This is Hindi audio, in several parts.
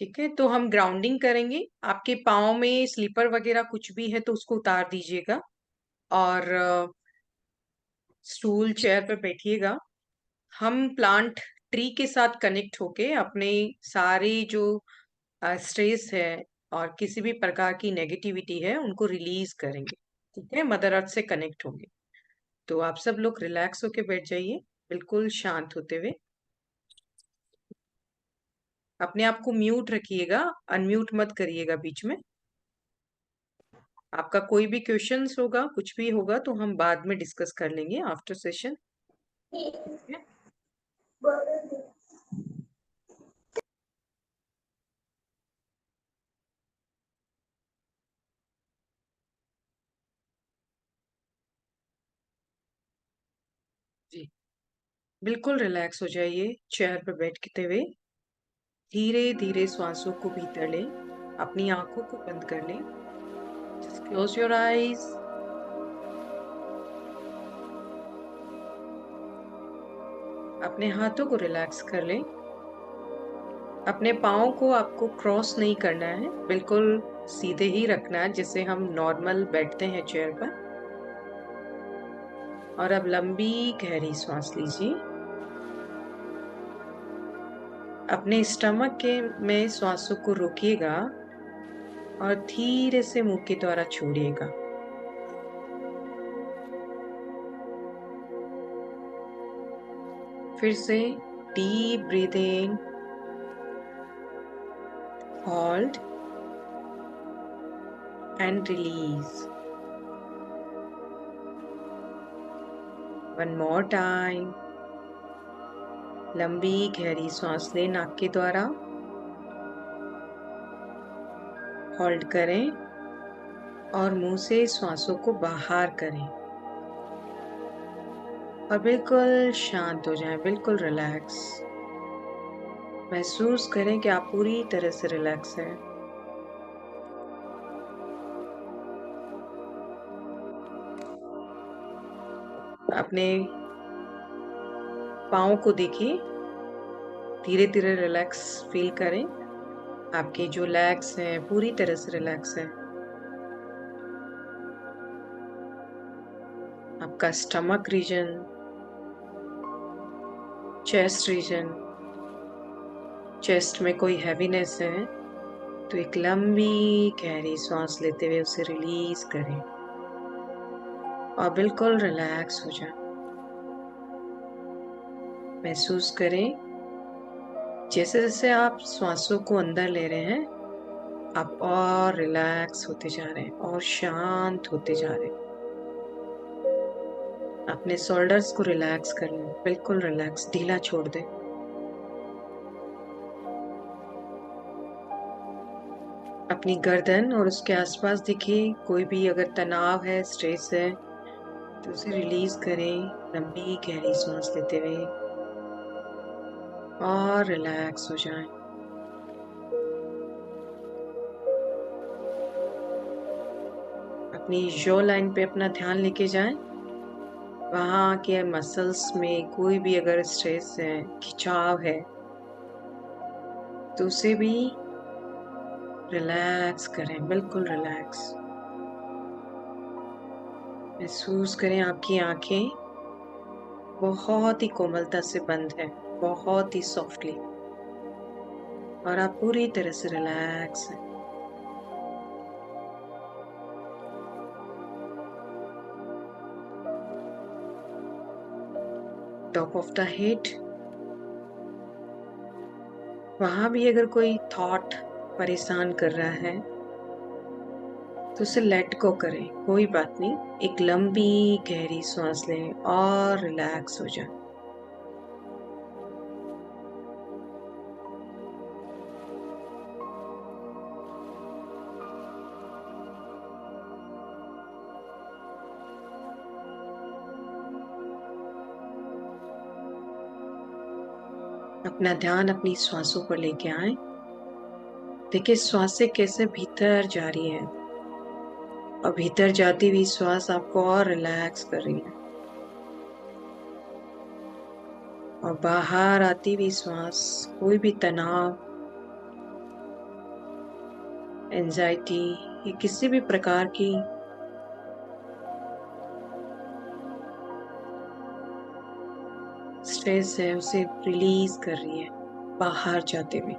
ठीक है, तो हम ग्राउंडिंग करेंगे। आपके पाँव में स्लीपर वगैरह कुछ भी है तो उसको उतार दीजिएगा और स्टूल चेयर पे बैठिएगा। हम प्लांट ट्री के साथ कनेक्ट होके अपने सारे जो स्ट्रेस है और किसी भी प्रकार की नेगेटिविटी है उनको रिलीज करेंगे। ठीक है, मदर अर्थ से कनेक्ट होंगे। तो आप सब लोग रिलैक्स होके बैठ जाइए, बिल्कुल शांत होते हुए। अपने आप को म्यूट रखिएगा, अनम्यूट मत करिएगा बीच में। आपका कोई भी क्वेश्चंस होगा, कुछ भी होगा तो हम बाद में डिस्कस कर लेंगे आफ्टर सेशन। जी, बिल्कुल रिलैक्स हो जाइए। चेयर पर बैठते हुए धीरे धीरे श्वासों को भीतर लें, अपनी आंखों को बंद कर लें। Just close your eyes. अपने हाथों को रिलैक्स कर लें। अपने पाँव को आपको क्रॉस नहीं करना है, बिल्कुल सीधे ही रखना है जैसे हम नॉर्मल बैठते हैं चेयर पर। और अब लंबी गहरी सांस लीजिए। अपने स्टमक के में श्वासों को रोकिएगा और धीरे से मुंह के द्वारा छोड़िएगा। फिर से deep breathing, hold and release. One more time. लंबी गहरी सांस लें नाक के द्वारा, होल्ड करें और मुंह से श्वासों को बाहर करें और बिल्कुल शांत हो जाएं, बिल्कुल रिलैक्स। महसूस करें कि आप पूरी तरह से रिलैक्स हैं। अपने पाँव को देखिए, धीरे धीरे रिलैक्स फील करें। आपके जो लेग्स हैं पूरी तरह से रिलैक्स है। आपका stomach region, chest region, chest में कोई हैवीनेस है तो एक लंबी गहरी सांस लेते हुए उसे रिलीज करें और बिल्कुल रिलैक्स हो जाए। महसूस करें जैसे जैसे आप श्वासों को अंदर ले रहे हैं आप और रिलैक्स होते जा रहे हैं और शांत होते जा रहे हैं। अपने शोल्डर्स को रिलैक्स कर लें, बिल्कुल रिलैक्स, ढीला छोड़ दें। अपनी गर्दन और उसके आसपास देखिए कोई भी अगर तनाव है, स्ट्रेस है तो उसे रिलीज करें लंबी गहरी सांस लेते हुए और रिलैक्स हो जाएं। अपनी जॉ लाइन पे अपना ध्यान लेके जाएं। वहां के मसल्स में कोई भी अगर स्ट्रेस है, खिंचाव है तो उसे भी रिलैक्स करें, बिल्कुल रिलैक्स। महसूस करें आपकी आंखें बहुत ही कोमलता से बंद है, बहुत ही सॉफ्टली, और आप पूरी तरह से रिलैक्स हैं। टॉप ऑफ द हेड, वहां भी अगर कोई थॉट परेशान कर रहा है तो उसे लेट गो करें, कोई बात नहीं। एक लंबी गहरी सांस लें और रिलैक्स हो जाए। अपना ध्यान अपनी श्वासों पर लेके आए। देखिए श्वासें कैसे भीतर जा रही है और भीतर जाती हुई श्वास आपको और रिलैक्स कर रही है, और बाहर आती हुई श्वास कोई भी तनाव, एंजाइटी या किसी भी प्रकार की स्ट्रेस है उसे रिलीज कर रही है बाहर जाते हुए।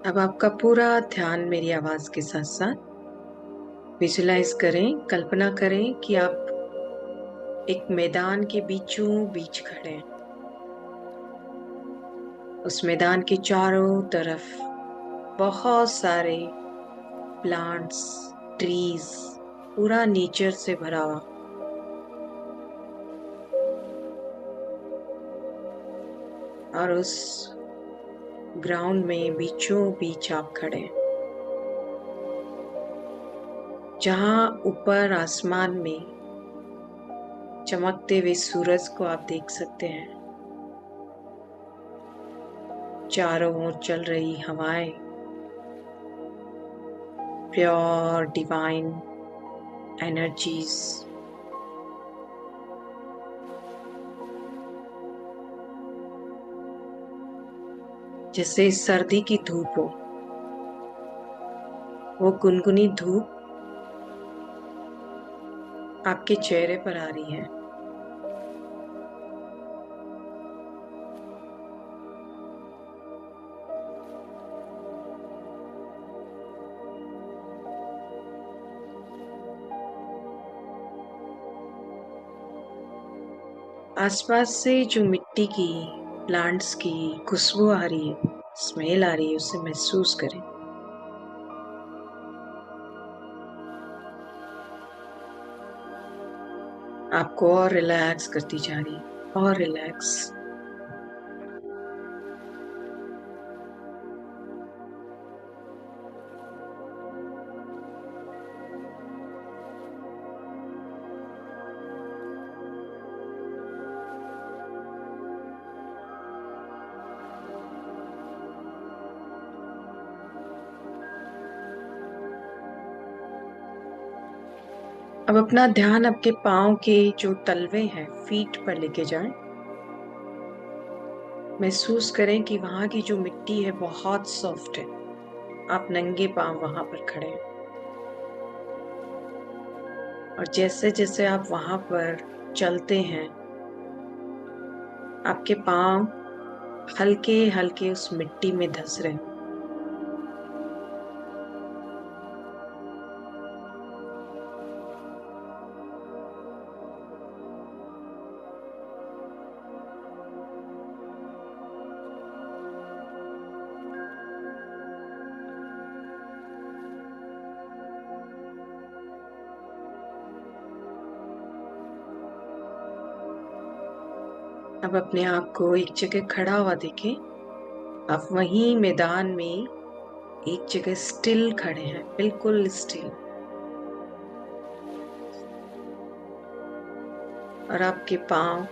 अब आपका पूरा ध्यान मेरी आवाज के साथ साथ विजुलाइज करें, कल्पना करें कि आप एक मैदान के बीचों बीच खड़े हैं। उस मैदान के चारों तरफ बहुत सारे प्लांट्स, ट्रीज, पूरा नेचर से भरा हुआ। और उस ग्राउंड में बीचों बीच आप खड़े हैं, जहां ऊपर आसमान में चमकते हुए सूरज को आप देख सकते हैं। चारों ओर चल रही हवाएं प्योर डिवाइन एनर्जीज, जैसे सर्दी की धूप हो, वो गुनगुनी धूप आपके चेहरे पर आ रही है। आसपास से जो मिट्टी की, प्लांट्स की खुशबू आ रही है, स्मेल आ रही है, उसे महसूस करें। आपको और रिलैक्स करती जा रही है, और रिलैक्स। अब अपना ध्यान आपके पाँव के जो तलवे हैं, फीट पर लेके जाएं। महसूस करें कि वहां की जो मिट्टी है बहुत सॉफ्ट है। आप नंगे पाँव वहां पर खड़े हैं, और जैसे जैसे आप वहां पर चलते हैं, आपके पाँव हल्के हल्के उस मिट्टी में धंस रहे हैं। अब अपने आप को एक जगह खड़ा हुआ देखें। आप वहीं मैदान में एक जगह स्टिल खड़े हैं, बिल्कुल स्टिल। और आपके पांव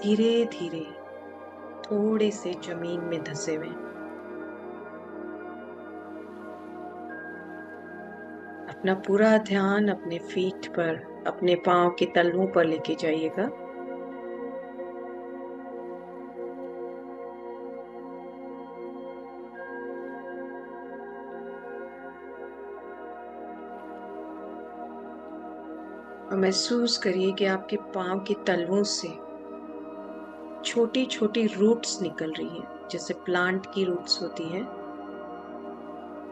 धीरे धीरे थोड़े से जमीन में धंसे हुए हैं। अपना पूरा ध्यान अपने फीट पर, अपने पांव के तलवों पर लेके जाइएगा। और महसूस करिए कि आपके पांव के तलवों से छोटी छोटी रूट्स निकल रही हैं, जैसे प्लांट की रूट्स होती है,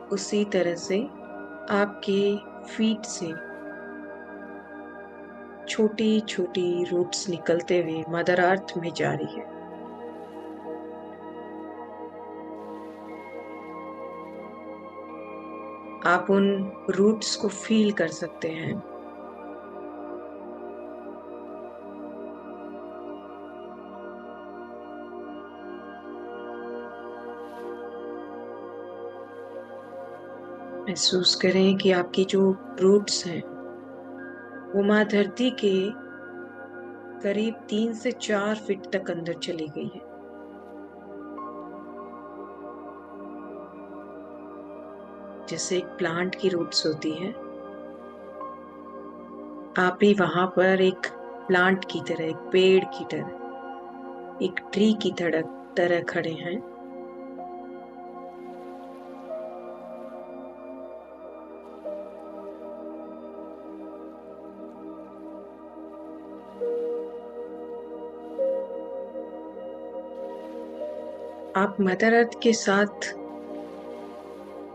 उसी तरह से आपके फीट से छोटी छोटी रूट्स निकलते हुए मदर अर्थ में जा रही है। आप उन रूट्स को फील कर सकते हैं। महसूस करें कि आपकी जो रूट्स हैं वो माँ धरती के करीब 3 से 4 फीट तक अंदर चली गई है। जैसे एक प्लांट की रूट्स होती है, आप भी वहां पर एक प्लांट की तरह, एक पेड़ की तरह, एक ट्री की तरह खड़े हैं। आप मदर अर्थ के साथ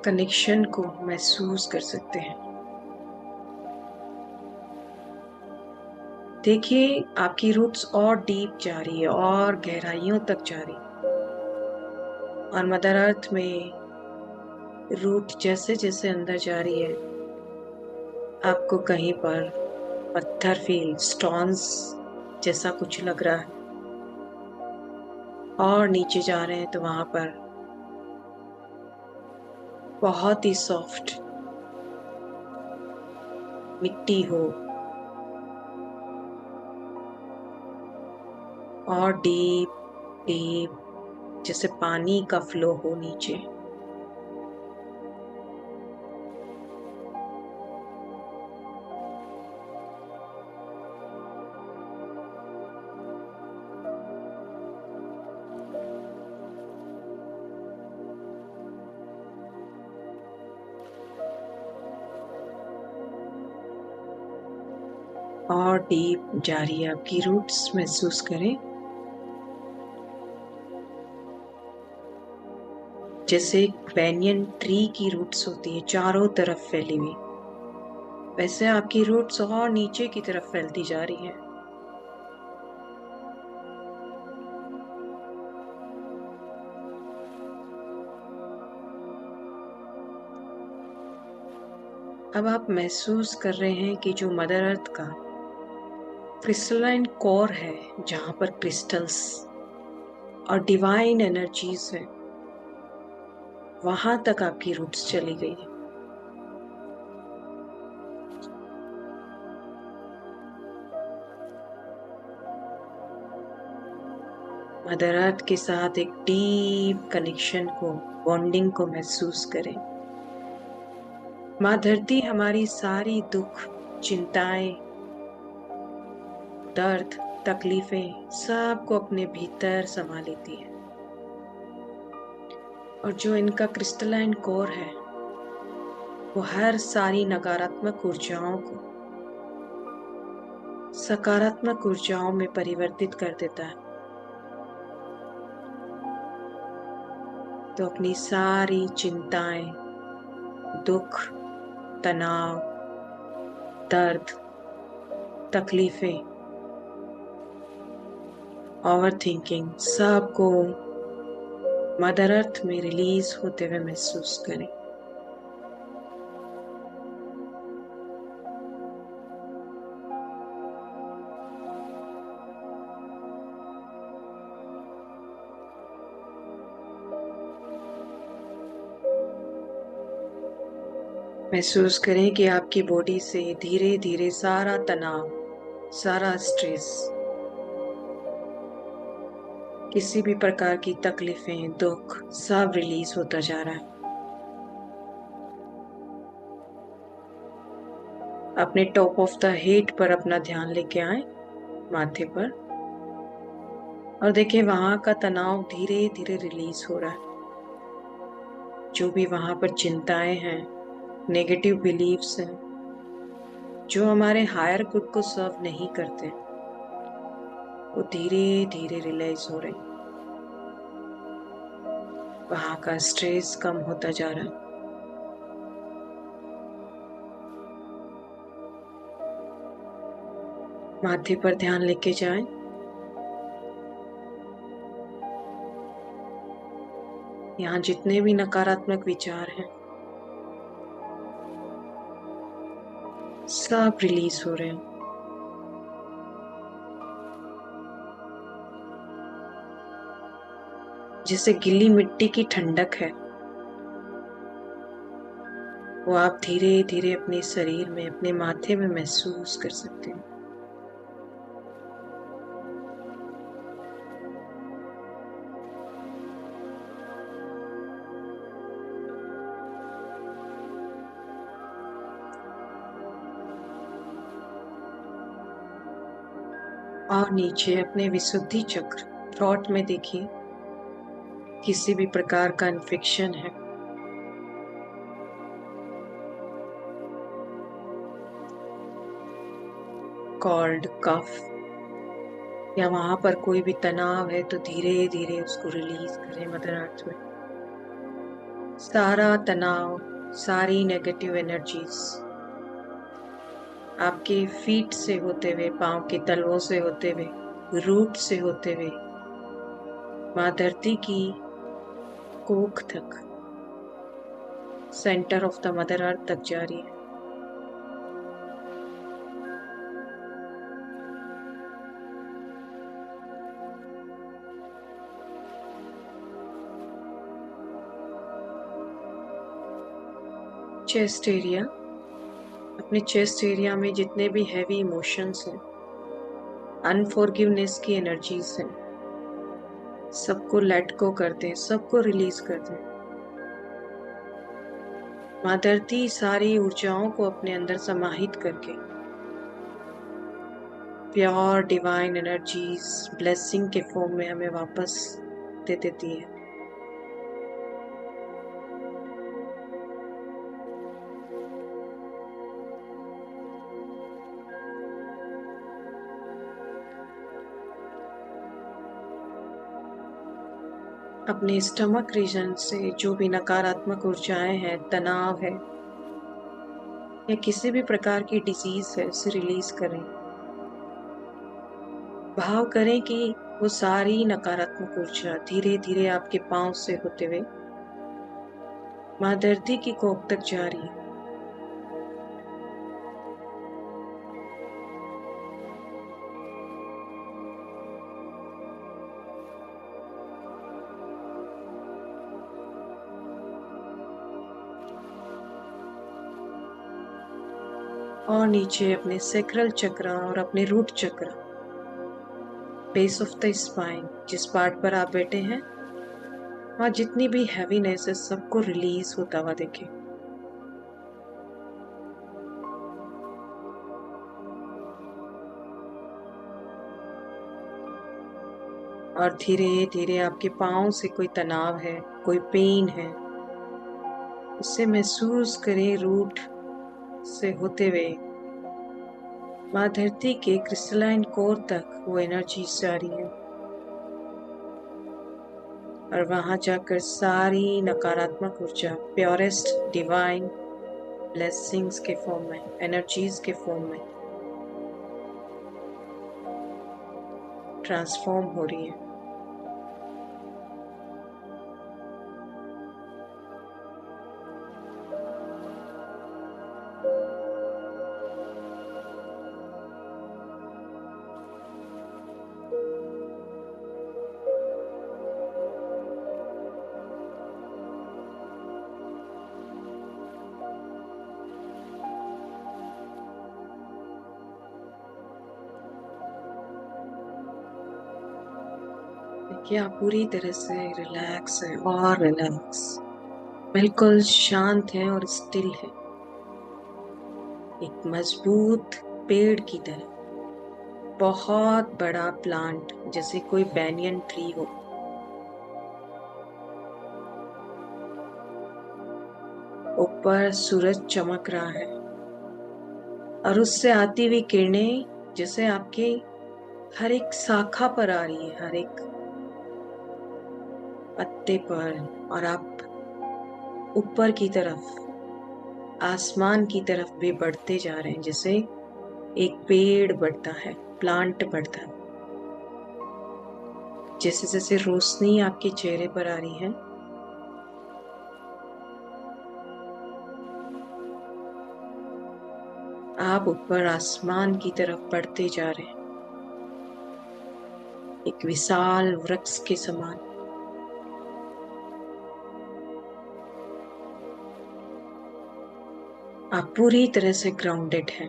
कनेक्शन को महसूस कर सकते हैं। देखिए, आपकी रूट्स और डीप जा रही है और गहराइयों तक जा रही है। और मदर अर्थ में रूट जैसे जैसे अंदर जा रही है, आपको कहीं पर पत्थर फील, स्टोन्स जैसा कुछ लग रहा है। और नीचे जा रहे हैं तो वहां पर बहुत ही सॉफ्ट मिट्टी हो और डीप डीप जैसे पानी का फ्लो हो नीचे। और डीप जा रही है आपकी रूट्स, महसूस करें जैसे एक बैनियन ट्री की रूट्स होती है चारों तरफ फैली हुई, वैसे आपकी रूट्स और नीचे की तरफ फैलती जा रही है। अब आप महसूस कर रहे हैं कि जो मदर अर्थ का क्रिस्टलाइन कोर है, जहां पर क्रिस्टल्स और डिवाइन एनर्जीज है, वहां तक आपकी रूट्स चली गई है। मदर अर्थ के साथ एक डीप कनेक्शन को, बॉन्डिंग को महसूस करें। माँ धरती हमारी सारी दुख, चिंताएं, दर्द, तकलीफें सबको अपने भीतर समा लेती है। और जो इनका क्रिस्टलाइन कोर है, वो हर सारी नकारात्मक ऊर्जाओं को सकारात्मक ऊर्जाओं में परिवर्तित कर देता है। तो अपनी सारी चिंताएं, दुख, तनाव, दर्द, तकलीफें, ओवर थिंकिंग सबको मदर अर्थ में रिलीज होते हुए महसूस करें। महसूस करें कि आपकी बॉडी से धीरे धीरे सारा तनाव, सारा स्ट्रेस, किसी भी प्रकार की तकलीफें, दुख सब रिलीज होता जा रहा है। अपने टॉप ऑफ द हेड पर अपना ध्यान लेके आए, माथे पर, और देखिए वहां का तनाव धीरे धीरे रिलीज हो रहा है। जो भी वहां पर चिंताएं हैं, नेगेटिव बिलीव्स हैं, जो हमारे हायर गुड को सर्व नहीं करते, वो धीरे धीरे रियलाइज हो रहे हैं। वहां का स्ट्रेस कम होता जा रहा है। माथे पर ध्यान लेके जाएं। यहाँ जितने भी नकारात्मक विचार हैं, सब रिलीज हो रहे हैं। जैसे गीली मिट्टी की ठंडक है, वो आप धीरे धीरे अपने शरीर में, अपने माथे में महसूस कर सकते हैं। और नीचे अपने विशुद्धि चक्र, थ्रॉट में देखिए किसी भी प्रकार का इन्फेक्शन है, कॉल्ड, कफ, या वहां पर कोई भी तनाव है तो धीरे धीरे उसको रिलीज करें मदर अर्थ में। सारा तनाव, सारी नेगेटिव एनर्जीज आपके फीट से होते हुए, पांव के तलवों से होते हुए, रूट से होते हुए माँ धरती की कोख तक, centre of the mother earth तक जा रही है। चेस्ट एरिया, अपने चेस्ट एरिया में जितने भी हैवी इमोशंस हैं, अनफॉरगिवनेस की एनर्जीज हैं, सबको लेट गो कर दें, सबको रिलीज कर दें। माँ धरती सारी ऊर्जाओं को अपने अंदर समाहित करके प्योर डिवाइन एनर्जीज ब्लेसिंग के फॉर्म में हमें वापस दे देती है। अपने स्टमक रीजन से जो भी नकारात्मक ऊर्जाएं हैं, तनाव है या किसी भी प्रकार की डिजीज है, उसे रिलीज करें। भाव करें कि वो सारी नकारात्मक ऊर्जा धीरे धीरे आपके पांव से होते हुए माँ धरती की कोख तक जा रही है। और नीचे अपने सेक्रल चक्र और अपने रूट चक्र, बेस ऑफ द स्पाइन, जिस पार्ट पर आप बैठे हैं, वहां जितनी भी हैवीनेस है सबको रिलीज होता हुआ देखें। और धीरे धीरे आपके पांव से कोई तनाव है, कोई पेन है, उसे महसूस करें। रूट से होते हुए माँ धरती के क्रिस्टलाइन कोर तक वो एनर्जी जा रही है और वहां जाकर सारी नकारात्मक ऊर्जा प्योरेस्ट डिवाइन ब्लेसिंग्स के फॉर्म में, एनर्जीज के फॉर्म में ट्रांसफॉर्म हो रही है। देखिए आप पूरी तरह से रिलैक्स है और रिलैक्स, बिल्कुल शांत है और स्टिल है, एक मजबूत पेड़ की तरह, बहुत बड़ा प्लांट जैसे कोई बैनियन ट्री हो। ऊपर सूरज चमक रहा है और उससे आती हुई किरणें जैसे आपके हर एक शाखा पर आ रही है, हर एक पत्ते पर, और आप ऊपर की तरफ, आसमान की तरफ भी बढ़ते जा रहे हैं, जैसे एक पेड़ बढ़ता है, प्लांट बढ़ता है। जैसे जैसे रोशनी आपके चेहरे पर आ रही है, आप ऊपर आसमान की तरफ बढ़ते जा रहे हैं, एक विशाल वृक्ष के समान। आप पूरी तरह से ग्राउंडेड हैं,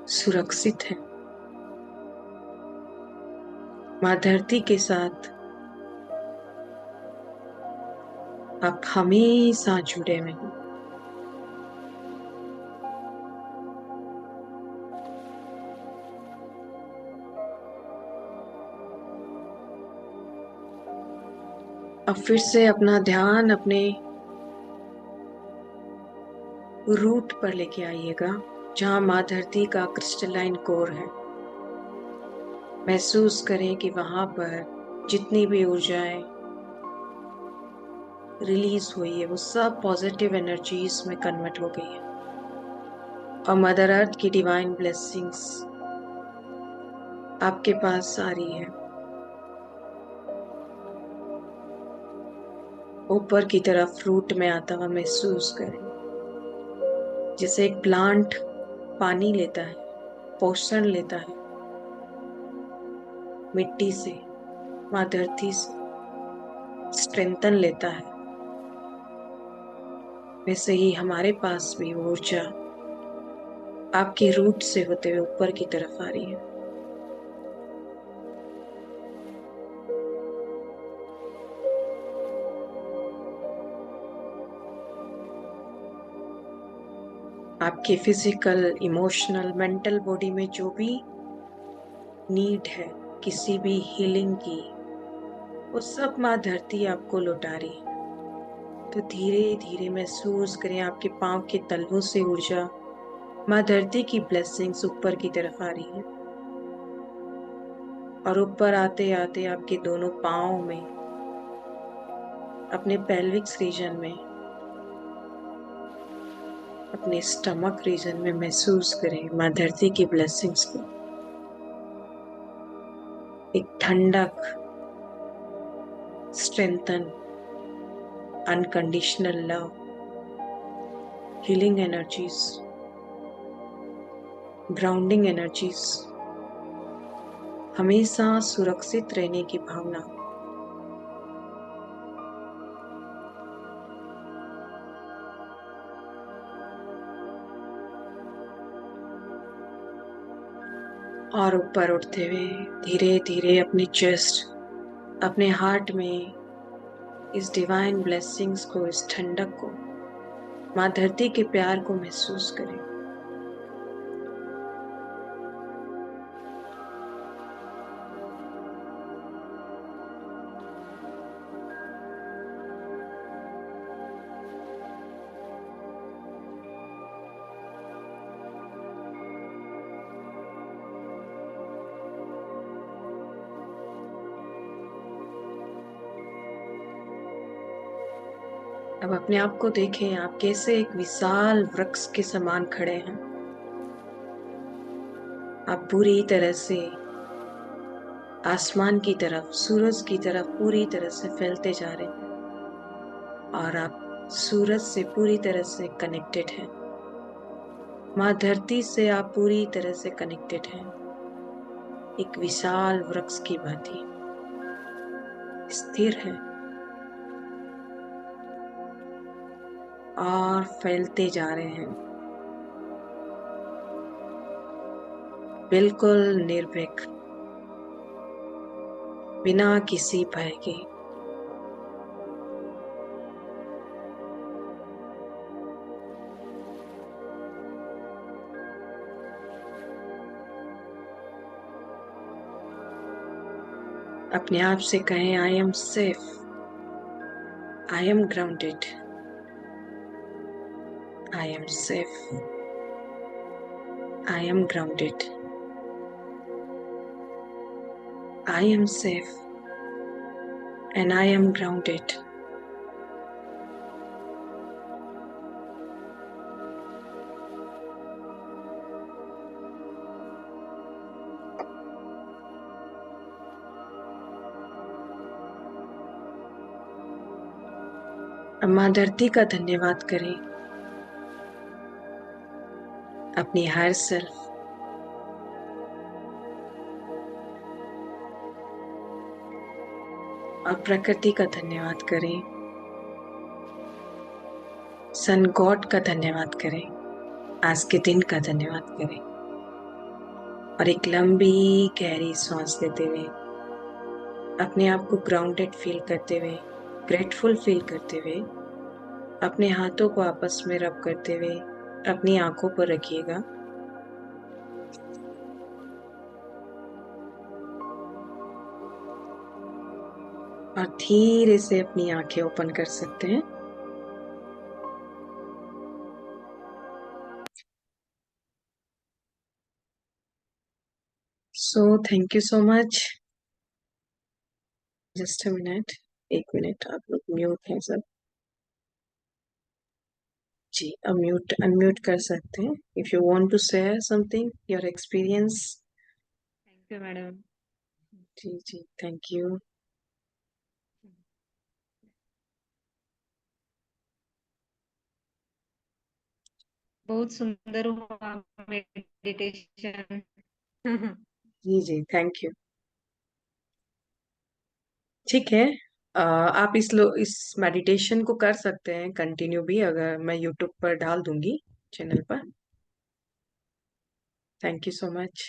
सुरक्षित हैं, माँ धरती के साथ आप हमेशा जुड़े हुए हैं। अब फिर से अपना ध्यान अपने रूट पर लेके आइएगा, जहां माँ धरती का क्रिस्टलाइन कोर है। महसूस करें कि वहां पर जितनी भी ऊर्जाएं रिलीज हुई है वो सब पॉजिटिव एनर्जीज में कन्वर्ट हो गई है, और मदर अर्थ की डिवाइन ब्लेसिंग्स आपके पास आ रही है। ऊपर की तरफ रूट में आता हुआ महसूस करें, जैसे एक प्लांट पानी लेता है, पोषण लेता है मिट्टी से, माँ धरती से स्ट्रेंथन लेता है, वैसे ही हमारे पास भी ऊर्जा आपके रूट से होते हुए ऊपर की तरफ आ रही है। आपके फिजिकल, इमोशनल, मेंटल बॉडी में जो भी नीड है किसी भी हीलिंग की, वो सब माँ धरती आपको लौटा रही है। तो धीरे धीरे महसूस करें आपके पांव के तलवों से ऊर्जा, माँ धरती की ब्लेसिंग्स ऊपर की तरफ आ रही है, और ऊपर आते आते आपके दोनों पांव में, अपने पेल्विक्स रीजन में, अपने स्टमक रीजन में महसूस करें माँ धरती की ब्लेसिंग्स को। एक ठंडक, strengthen, unconditional love, healing energies, grounding energies, हमेशा सुरक्षित रहने की भावना। और ऊपर उठते हुए धीरे धीरे अपनी चेस्ट, अपने हार्ट में इस डिवाइन ब्लेसिंग्स को, इस ठंडक को, माँ धरती के प्यार को महसूस करें। अब अपने आप को देखें, आप कैसे एक विशाल वृक्ष के समान खड़े हैं। आप पूरी तरह से आसमान की तरफ, सूरज की तरफ पूरी तरह से फैलते जा रहे हैं, और आप सूरज से पूरी तरह से कनेक्टेड हैं। माँ धरती से आप पूरी तरह से कनेक्टेड हैं, एक विशाल वृक्ष की भांति स्थिर है और फैलते जा रहे हैं, बिल्कुल निर्भीक, बिना किसी भय के। अपने आप से कहें, I am safe, I am grounded, I am safe, I am grounded, I am safe and I am grounded. अब माँ धरती का धन्यवाद करें, अपनी हर सेल्फ, और प्रकृति का धन्यवाद करें, सन गॉड का धन्यवाद करें, आज के दिन का धन्यवाद करें, और एक लंबी गहरी सांस लेते हुए अपने आप को ग्राउंडेड फील करते हुए, ग्रेटफुल फील करते हुए, अपने हाथों को आपस में रब करते हुए अपनी आंखों पर रखिएगा। और धीरे से अपनी आंखें ओपन कर सकते हैं। So thank you so much. Just a minute, एक मिनट, आप लोग म्यूट हैं सब। जी, अनम्यूट अनम्यूट कर सकते हैं if you want to share something, your experience. Thank you madam. जी जी, थैंक यू। बहुत सुंदर हुआ मेडिटेशन। जी जी, थैंक यू। ठीक है। आप इस मेडिटेशन को कर सकते हैं कंटिन्यू भी, अगर मैं यूट्यूब पर डाल दूंगी चैनल पर। Thank you so much.